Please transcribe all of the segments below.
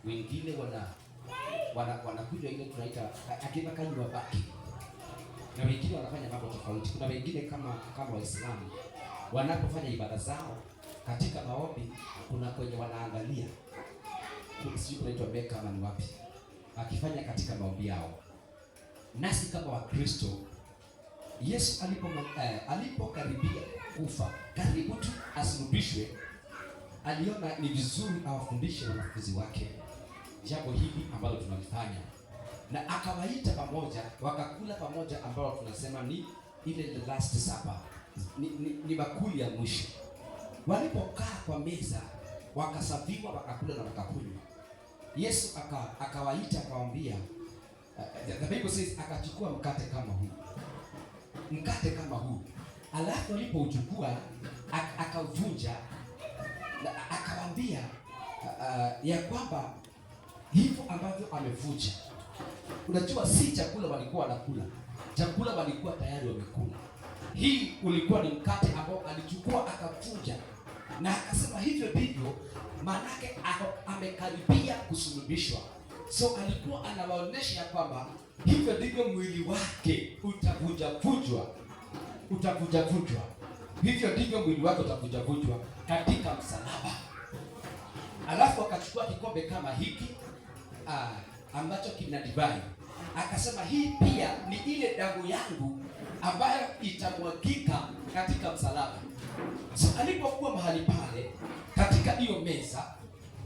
wengine wanakuja ile tunaita akina kanywa baki, na wengine wanafanya mambo tofauti. Kuna wengine kama Waislamu wanapofanya ibada zao katika maombi, kuna kwenye wanaangalia sio kunaitwa Meka kama ni wapi, akifanya katika maombi yao. Nasi kama Wakristo, Yesu alipokaribia kufa, karibu tu asulubishwe, aliona ni vizuri awafundishe wanafunzi wake jambo hili ambalo tunalifanya, na akawaita pamoja, wakakula pamoja, ambao tunasema ni ile the last supper, ni bakuli ya mwisho. Walipokaa kwa meza, wakasaviwa, wakakula na wakakunywa, Yesu akawaita, akawaambia, the Bible says, akachukua mkate kama huu, alafu alipouchukua akauvunja, akawaambia ya kwamba hivyo ambavyo amevunja. Unajua, si chakula walikuwa wanakula, chakula walikuwa tayari wamekula. Hii ulikuwa ni mkate ambao alichukua akavunja, na akasema hivyo ndivyo, maanake amekaribia kusulubishwa. So alikuwa anawaonyesha kwamba hivyo ndivyo mwili wake utavunjwa. Hivyo ndivyo mwili wake utavunjwa katika msalaba. Alafu akachukua kikombe kama hiki ambacho kina divai, akasema hii pia ni ile damu yangu ambayo itamwagika katika msalaba. So alipokuwa mahali pale katika hiyo meza,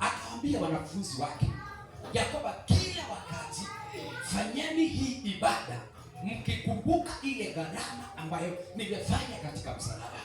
akawaambia wanafunzi wake ya kwamba kila wakati fanyeni hii ibada mkikumbuka ile gharama ambayo nimefanya katika msalaba.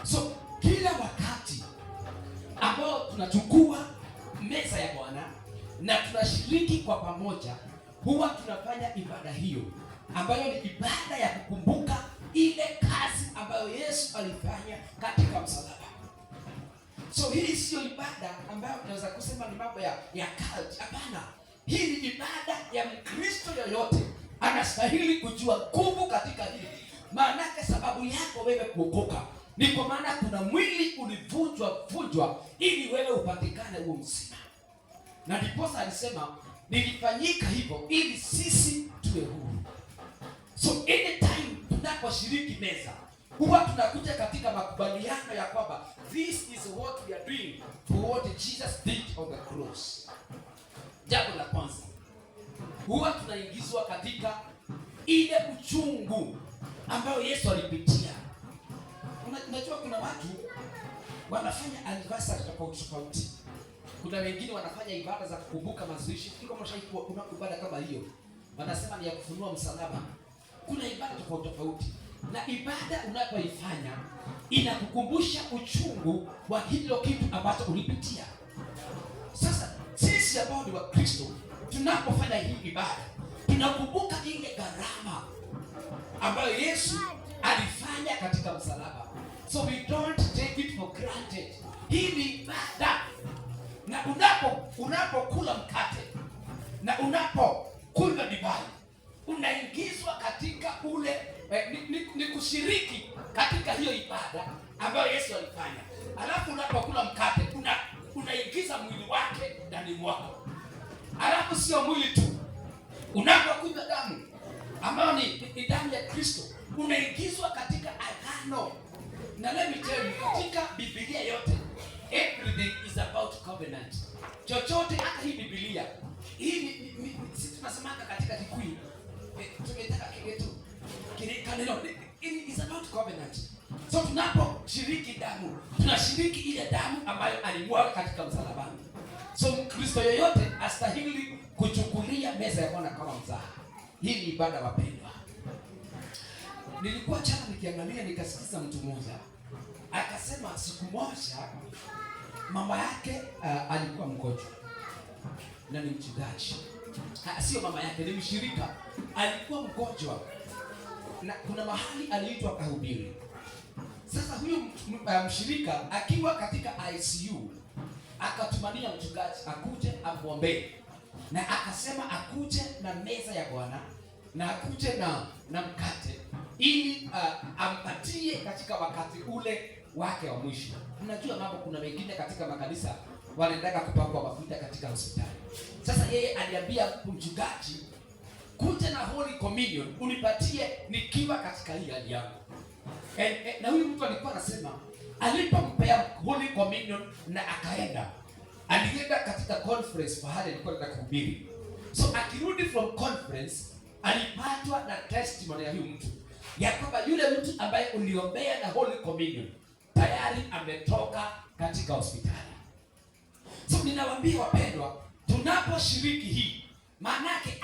So kila wakati ambao tunachukua meza ya Bwana na tunashiriki kwa pamoja, huwa tunafanya ibada hiyo ambayo ni ibada ya kukumbuka ile kazi ambayo Yesu alifanya katika msalaba. So hii sio ibada ambayo tunaweza kusema ni mambo ya cult. Hapana, hii ni ibada ya Mkristo yoyote anastahili kujua nguvu katika hili. Maanake sababu yako wewe kuokoka ni kwa maana kuna mwili ulivunjwa ili wewe upatikane huo mzima. Na ndiposa alisema nilifanyika hivyo ili sisi tuwe huru. So anytime tunaposhiriki meza, huwa tunakuja katika makubaliano ya kwamba this is what we are doing for what Jesus did on the cross. Jambo la kwanza, huwa tunaingizwa katika ile uchungu ambayo Yesu alipitia. Unajua kuna watu wanafanya anniversary tofauti. Kuna wengine wanafanya ibada za kukumbuka mazishi. Kiko mshaikuwa kuna ibada kama hiyo, wanasema ni ya kufunua msalaba. Kuna ibada tofauti. Na ibada unapoifanya inakukumbusha uchungu wa hilo kitu ambacho ulipitia. Sasa sisi ambao ni Wakristo, tunapofanya hii ibada, tunakumbuka ile gharama ambayo Yesu alifanya katika msalaba. So we don't take it for granted. Hii ni ibada. Na unapokula mkate na unapokunywa divai, unaingizwa katika ule ni kushiriki katika hiyo ibada ambayo Yesu alifanya. Alafu unapokula mkate unaingiza mwili wake ndani mwako. Alafu sio mwili tu, unapokunywa damu ambayo ni damu ya Kristo, unaingizwa katika agano. Na let me tell you, katika Biblia yote everything is about covenant. Chochote, hata hii Biblia hii sisi tunasemanga katika Kikuyu tumetaka kigetu kaneno, it is about covenant. So tunaposhiriki damu, tunashiriki ile damu ambayo alimwaga katika msalabani. So Mkristo yoyote astahili kuchukulia meza ya Bwana kama mzaha. Hii ni ibada wapendwa. Nilikuwa jana nikiangalia, nikasikiza mtu mmoja akasema siku moja mama yake alikuwa mgonjwa na ni mchungaji. Sio mama yake, ni mshirika, alikuwa mgonjwa na kuna mahali aliitwa kahubiri. Sasa huyu mshirika akiwa katika ICU akatumania mchungaji akuje amwombee, na akasema akuje na meza ya Bwana na akuje na mkate ili ampatie katika wakati ule wake wa mwisho. Unajua mambo, kuna wengine katika makanisa wanaendaka kupakwa mafuta katika hospitali. Sasa yeye aliambia mchungaji, kuja na Holy Communion unipatie nikiwa katika hii hali yangu. Na huyu mtu alikuwa anasema alipompea Holy Communion na alienda katika conference pahali alikuwa anataka kuhubiri. So akirudi from conference alipatwa na testimony ya huyu mtu ya kwamba yule mtu ambaye uliombea na Holy Communion tayari ametoka katika hospitali. So ninawaambia wapendwa, tunaposhiriki hii, maanake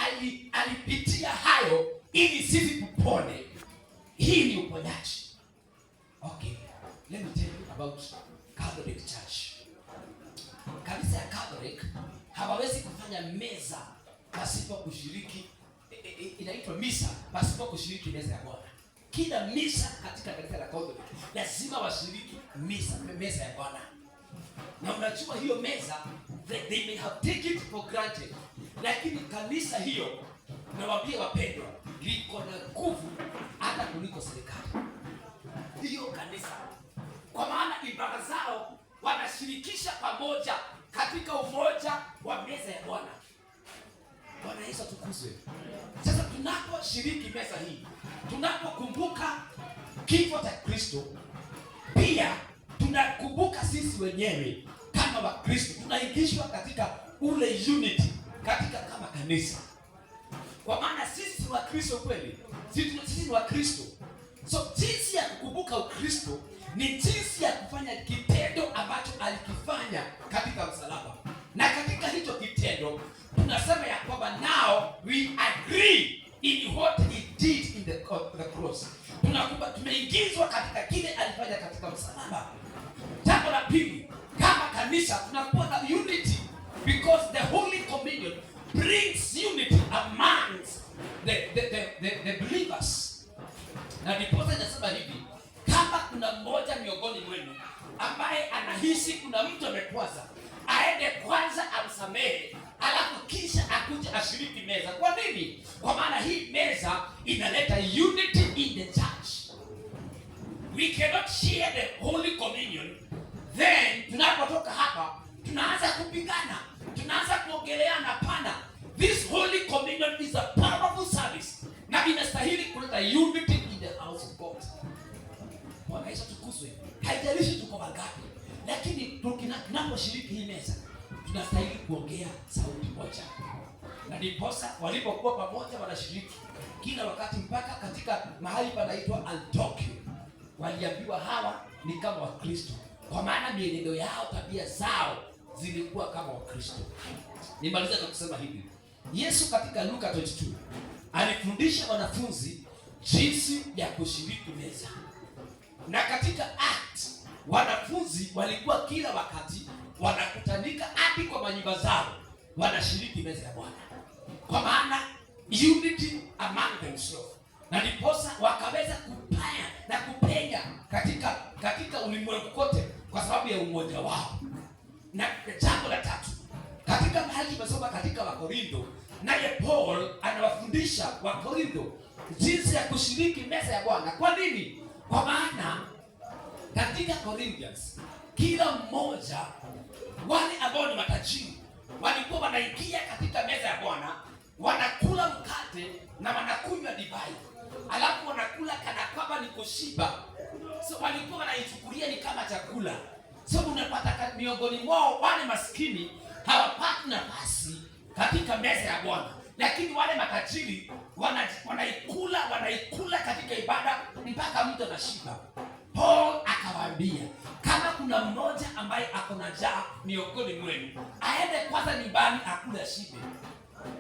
alipitia hayo ili sisi tupone. Hii ni uponyaji. Okay, let me tell you about Catholic Church. Kanisa ya Catholic hawawezi kufanya meza pasipo kushiriki, inaitwa misa pasipo kushiriki meza ya Bwana. Kila misa katika kanisa la Catholic lazima washiriki meza ya Bwana. Na unajua hiyo meza, they may have taken it for granted, lakini kanisa hiyo, nawaambia wapendwa, liko na nguvu hata kuliko serikali. Hiyo kanisa, kwa maana ibada zao wanashirikisha pamoja katika umoja wa meza ya Bwana. Bwana Yesu atukuzwe. Sasa tunaposhiriki meza hii, tunapokumbuka kifo cha Kristo, pia tunakumbuka sisi wenyewe kama Wakristo tunaingishwa katika ule unity katika kama kanisa. Kwa maana sisi ni Wakristo kweli. Sisi ni Wakristo. So jinsi ya kukumbuka Ukristo ni jinsi ya kufanya kitendo ambacho alikifanya katika msalaba. Na katika hicho kitendo tunasema ya kwamba now we agree in what he did in the cross. Tunakuwa tumeingizwa katika kile alifanya katika msalaba. Jambo la pili, kama kanisa tunakuwa na unity because the Holy Communion brings unity amongst the believers. Na ndipo nasema hivi, kama kuna mmoja miongoni mwenu ambaye anahisi kuna mtu amekwaza, aende kwanza amsamehe, alafu kisha akuje ashiriki meza. Kwa nini? Kwa maana hii meza inaleta unity in the church. We cannot share the Holy Communion, then tunapotoka hapa tunaanza kupigana, tunaanza kuongeleana. Pana, this Holy Communion is a powerful service na inastahili kuleta unity in the house of God. Bwana Yesu atukuzwe. Haijalishi tuko wangapi, lakini tunaposhiriki hii meza tunastahili kuongea sauti moja. Na ndiposa walipokuwa pamoja wanashiriki kila wakati, mpaka katika mahali panaitwa Antiokia waliambiwa hawa ni kama Wakristo, kwa maana mienendo yao, tabia zao zilikuwa kama Wakristo. Nimaliza kwa kusema hivi, Yesu katika Luka 22 alifundisha wanafunzi jinsi ya kushiriki meza. Na katika Acts wanafunzi walikuwa kila wakati wanakutanika hadi kwa manyumba zao wanashiriki meza ya Bwana, kwa maana unity among themselves. Na ndiposa wakaweza kupaya na kupenya katika ulimwengu kote kwa sababu ya umoja wao. Na jambo la tatu, katika mahali tumesoma katika Wakorintho, naye Paul anawafundisha Wakorintho jinsi ya kushiriki meza ya Bwana. Kwa nini? Kwa maana katika Corinthians kila mmoja, wale ambao ni matajiri walikuwa wanaingia katika meza ya Bwana, wanakula mkate na wanakunywa divai, alafu wanakula kana kwamba ni kushiba. So walikuwa wanaichukulia ni kama chakula. So unapata miongoni mwao wale maskini hawapati nafasi katika meza ya Bwana, lakini wale matajiri wanaikula katika ibada mpaka mtu anashiba. Paul akawaambia, kama kuna mmoja ambaye ako na njaa miongoni mwenu, aende kwanza nyumbani akule shibe.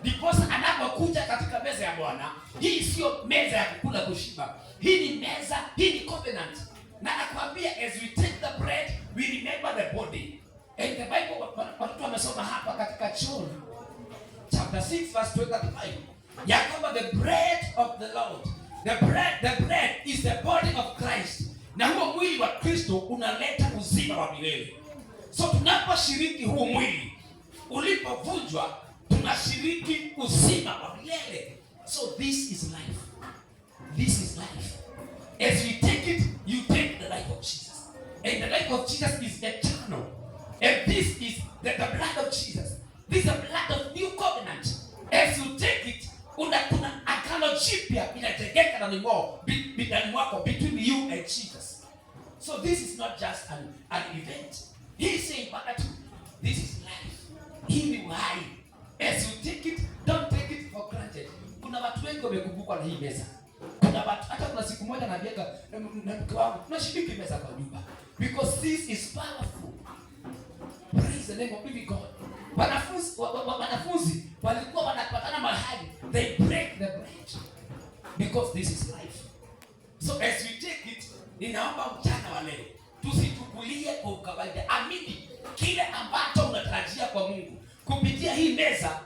Ndiposa anapokuja katika meza ya Bwana, hii sio meza ya kukula kushiba. Hii ni meza, hii ni covenant. Na akwambia, as we take the bread, we remember the body. And the Bible, watu wamesoma hapa katika John chapter 6 verse 25, ya kwamba the bread of the Lord, the bread is the body of Christ. Na huo mwili wa Kristo unaleta uzima wa milele. So tunaposhiriki huo mwili ulipovunjwa, tunashiriki uzima wa milele. So this is life. This is life. As we take it, you take the life of Jesus. And the life of Jesus is eternal. And this is the blood of Jesus. This is the blood of new covenant. moyoni mwao, ndani mwako, between you and Jesus. So this is not just an event. He's saying, but this is life. Hii ni uhai. As you take it, don't take it for granted. Kuna watu wengi wamekumbukwa na hii meza. Kuna watu, hata kuna siku moja naambiaga na mke wangu, tunashiriki meza kwa nyumba. Because this is powerful. Praise the name of living God. Wanafunzi walikuwa wanapatana mahali, they break the bread. Because this is life. So as we take it, ninaomba mchana wa leo tusichukulie kwa kawaida. Amini kile ambacho unatarajia kwa Mungu kupitia hii meza.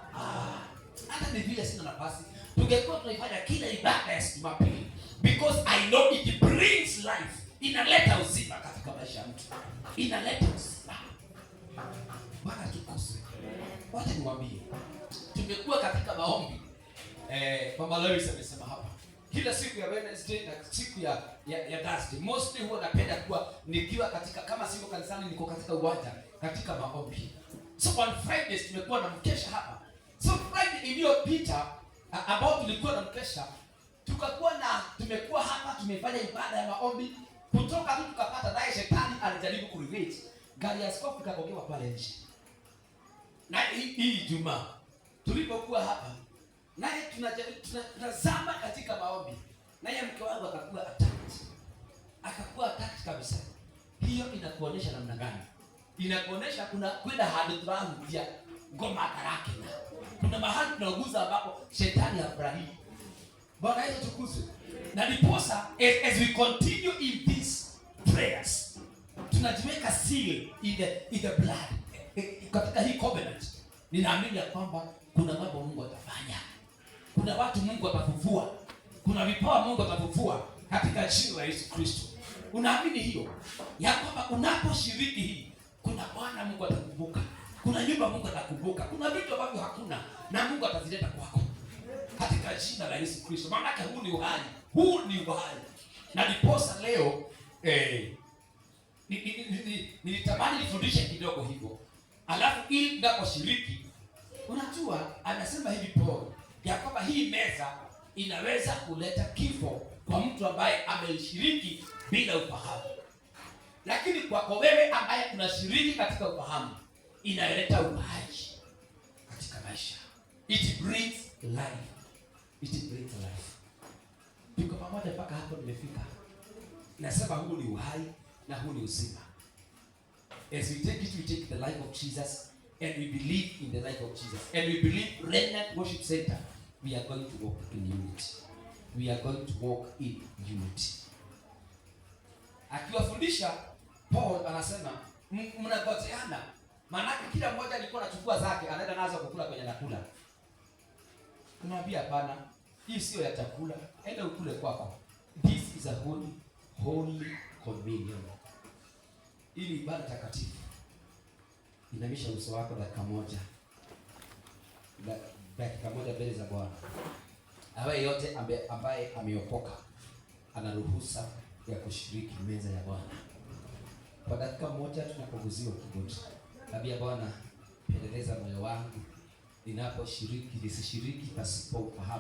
Hata ni vile sina nafasi, tungekuwa tunaifanya kila ibada ya Jumapili, because I know it brings life. Inaleta uzima katika maisha ya mtu, inaleta uzima. Bwana tukuzwe. Wacha niwaambie, tumekuwa katika maombi. Mama Lois amesema hapa, kila siku ya Wednesday na siku ya Thursday mostly huwa napenda kuwa nikiwa katika, kama siko kanisani niko katika uwanja katika maombi. So on Fridays tumekuwa na mkesha hapa. So Friday iliyopita ambao tulikuwa na mkesha, tumekuwa hapa tumefanya ibada ya maombi, kutoka tu tukapata naye shetani alijaribu kurevenge. Gari ya askofu ikagongewa pale nje. Na hii Ijumaa tulipokuwa hapa, naye tunazama katika maombi, naye mke wangu akakuwa attacked kabisa. Hiyo inakuonyesha namna gani? Inakuonyesha kuna kwenda hadi tuangu ya ngoma karake, na kuna mahali tunaguza ambapo shetani hafurahi. Bwana Yesu tukuzwe. Na niposa as we continue in these prayers, tunajiweka seal in the blood katika hii covenant. Ninaamini ya kwamba kuna mambo Mungu atafanya, kuna watu Mungu atafufua, kuna vipawa Mungu atafufua katika jina la Yesu Kristo. Unaamini hiyo ya kwamba unaposhiriki hii, kuna Bwana Mungu atakumbuka, kuna nyumba Mungu atakumbuka, kuna vitu ambavyo hakuna na Mungu atazileta kwako katika jina la Yesu Kristo. Maana huu ni uhai, huu ni uhai. Na niposa leo nilitamani nifundishe kidogo hivyo, alafu ili ndaposhiriki, unajua anasema hivi Paul ya kwamba hii meza inaweza kuleta kifo kwa mtu ambaye ameishiriki bila ufahamu, lakini kwako wewe ambaye unashiriki katika ufahamu, inaleta uhai katika maisha. It brings life. It brings life. Tuko pamoja mpaka hapo nimefika. Nasema huu ni uhai na huu ni uzima. As we take it, we take the life of Jesus, and we believe in the life of Jesus, and we believe Remnant Worship Center, we are going to walk in unity. We are going to walk in unity. Akiwafundisha Paul anasema mnagoteana, maana kila mmoja alikuwa anachukua zake anaenda nazo kukula kwenye nakula. Kumwambia hapana, hii sio ya chakula, enda ukule kwako. This is a holy communion. Ili ibada takatifu. Inamisha uso wako dakika moja mbele za Bwana. Awe yote ambaye ameokoka ana ruhusa ya kushiriki meza ya Bwana. Kwa dakika moja tunapoguziwa kiburi, tabia Bwana, pendeleza moyo wangu ninaposhiriki, nisishiriki pasipo ufahamu.